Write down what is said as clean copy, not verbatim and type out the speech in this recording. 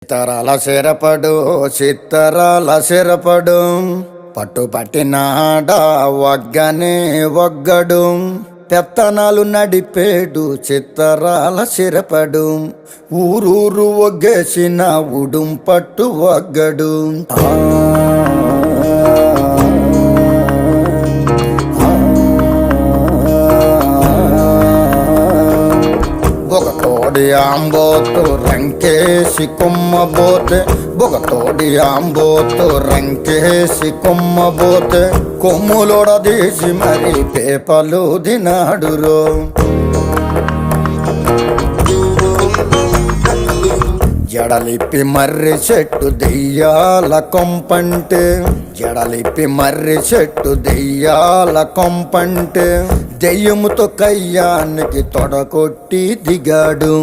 చిత్తరాల సిరపడు చిత్తరాల సిరపడు పట్టుపట్టినాడా వగ్గనే వగ్గడు పెత్తనాలు నడిపేడు చిత్తరాల సిరపడు ఊరూరు ఒగ్గేసిన ఉడుం పట్టు వగ్గడు బొగతోడి ఆంబోతు రంకేసి కొమ్మబోతే బొగతోడి ఆంబోతు రంకేసి కొమ్మబోతే కొమ్ములొడదీసి మరి పేపలు దినాడురో జడలిప్పి మర్రి చెట్టు దెయ్యాల కొంపంటే జడలిప్పి మర్రి చెట్టు దెయ్యాల కొంపంటే దెయ్యముతో కయ్యానికి తొడకొట్టి దిగాడు